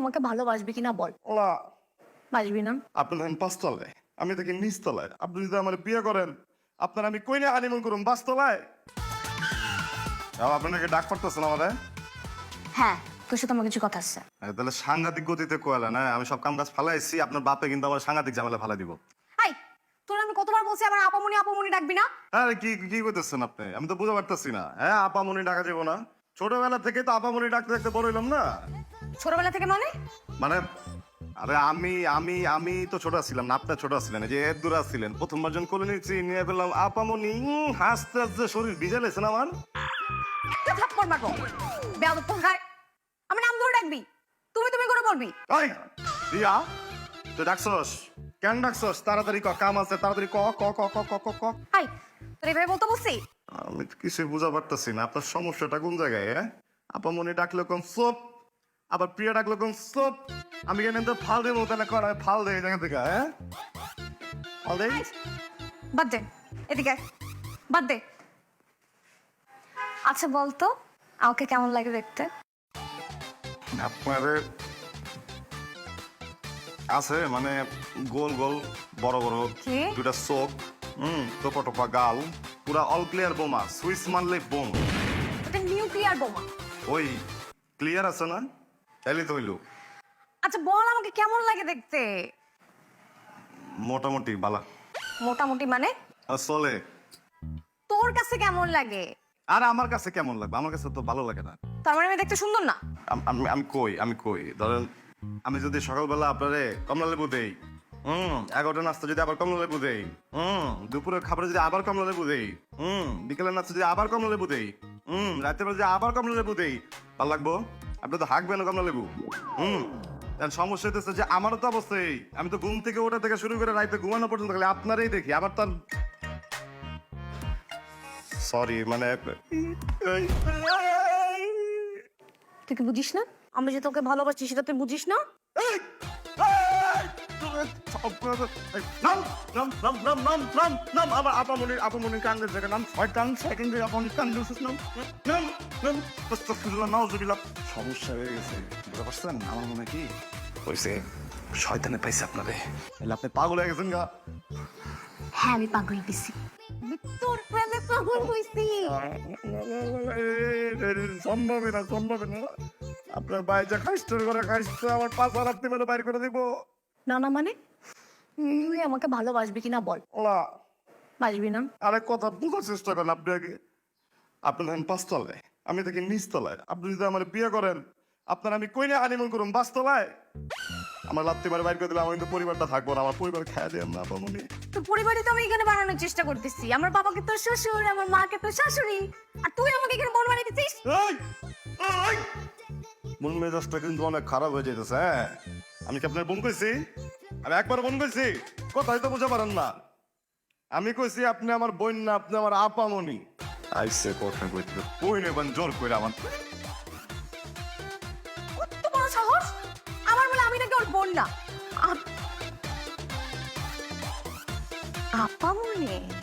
আমাকে ভালোবাসবি কিনা বল। ওলা বাসবি না? আপনি থাকেন পাঁচতলায়, আমি থাকি নিচতলায়। আপনি যদি আমার বিয়ে করেন, আপনার আমি কই না হানিমুন করুন পাঁচতলায়। আপনাকে ডাক পড়তেছেন আমাদের? হ্যাঁ, তোর সাথে আমার কিছু কথা আছে। তাহলে সাংঘাতিক গতিতে কোয়ালেন। হ্যাঁ, আমি সব কাম কাজ ফালাইছি, আপনার বাপে কিন্তু আমার সাংঘাতিক ঝামেলা ফালাই দিব। আই, তোর আমি কতবার বলছি আমার আপামনি আপামনি ডাকবি না? আরে কি কি করতেছেন আপনি? আমি তো বুঝতে পারতেছি না। হ্যাঁ, আপামনি ডাকা যাবো না? ছোটবেলা থেকে তো আপামনি ডাকতে ডাকতে বড় হইলাম না। ছোটবেলা থেকে মানে? মানে আরে আমি আমি আমি তো ছোট ছিলাম না, আপনার ছোট ছিলেন, যে এর দূরে ছিলেন। প্রথমবার যখন কোলে নিয়েছি, নিয়ে পেলাম আপামনি, হাসতে হাসতে শরীর ভিজে লেছে না আমার। একটা থাপ্পড় মারবো। বেয়াদব কোথাকার। আমার নাম ধরে ডাকবি। তুমি তুমি করে বলবি। ওই রিয়া, তুই ডাকছস? কেন ডাকছস? তাড়াতাড়ি ক, কাম আছে, তাড়াতাড়ি ক ক ক ক ক ক ক। হাই, তোর এভাবে বলতে বলছি? আমি তো কিছুই বুঝা পারতেছি না, আপনার সমস্যাটা কোন জায়গায়? হ্যাঁ, আপামনি ডাকলে কোন সোপ, আবার প্রিয়া ডাকলে কোন সোপ। আমি কেন তো ফাল দেবো, তাহলে কর ফাল দেয় জায়গা থেকে। হ্যাঁ, ফাল দেয়। বাদ দে, এদিকে আয়। বাদ দে। আচ্ছা বলতো, আমাকে কেমন লাগে দেখতে? আপনার আছে মানে গোল গোল বড় বড় কি? দুটা চোখ, টোপা টোপা গাল, পুরা অল ক্লিয়ার বোমা, সুইচ মারলে বোম। এটা নিউক্লিয়ার বোমা। ওই ক্লিয়ার আছে না? তাইলে তো হইল। আচ্ছা বল আমাকে কেমন লাগে দেখতে? মোটামুটি বালা। মোটামুটি মানে? আর চলে। তোর কাছে কেমন লাগে? আর আমার কাছে কেমন লাগবে? আমার কাছে তো ভালো লাগে না। তার মানে আমি দেখতে সুন্দর না? আমি কই ধরেন, আমি যদি সকালবেলা আপনারে কমলা লেবু দেই, 11টা নাস্তা যদি আবার কমলা লেবু দেই, দুপুরের খাবারে যদি আবার কমলা লেবু দেই, বিকেলের নাস্তা যদি আবার কমলা লেবু দেই, রাতের বেলা যদি আবার কমলা লেবু দেই, ভালো লাগবো? আপনি তো হাঁকবেন কমলা লেবু। সমস্যা হইতেছে যে আমারও তো অবস্থায়, আমি তো ঘুম থেকে ওঠা থেকে শুরু করে রাতে ঘুমানো পর্যন্ত খালি আপনারই দেখি। আবার তার সরি মানে তুই কি বুঝিস না? আমি যে তোকে ভালোবাসি সেটা তুই বুঝিস না? সমস্যা হয়ে গেছে, বুঝতে পারছেন? আমার মনে কি হয়েছে, শয়তানে পাইছে আপনারে, আপনি পাগল হয়ে গেছেন গা। হ্যাঁ আমি পাগল গেছি। তোর প্রেমে পাগল হইছি। সম্ভবই না, সম্ভবই না। আপনার বাইজা খাইস্টোর করে খাইস্তো আমার পাঁচ রাত্রি মেলে বাইর করে দিব। না না মানে? তুই আমাকে ভালোবাসবি কিনা বল। ওলা বাসবি না? আরেক কথা বোঝার চেষ্টা করেন। আপনি আগে, আপনি থাকেন পাঁচতলায়, আমি থাকি নিচতলায়। আপনি যদি আমার বিয়ে করেন, আপনার আমি কই না হানিমুন করুন পাঁচতলায়। আমার লাত্তি মারে বাইর করে দিলে আমি তো পরিবারটা থাকবো না, আমার পরিবার খাইয়া দিয়ে না আপনি। তো পরিবারে তো আমি এখানে বানানোর চেষ্টা করতেছি। আমার বাবাকে তোর শ্বশুর, আমার মাকে তোর শাশুড়ি, আর তুই আমাকে এখানে বোন বানিয়ে দিচ্ছিস। মন মেজাজটা কিন্তু অনেক খারাপ হয়ে যেতেছে। হ্যাঁ, আমি কি আপনার বোন কইছি? আমি একবার বোন কইছি? কথাই তো বুঝতে পারেন না। আমি কইছি আপনি আমার বোন না, আপনি আমার আপামনি। আইসে কথা কইতে কই নেবেন জোর করে আমার। কত বড় সাহস! আমার বলে আমি নাকি ওর বোন না। আপা মনে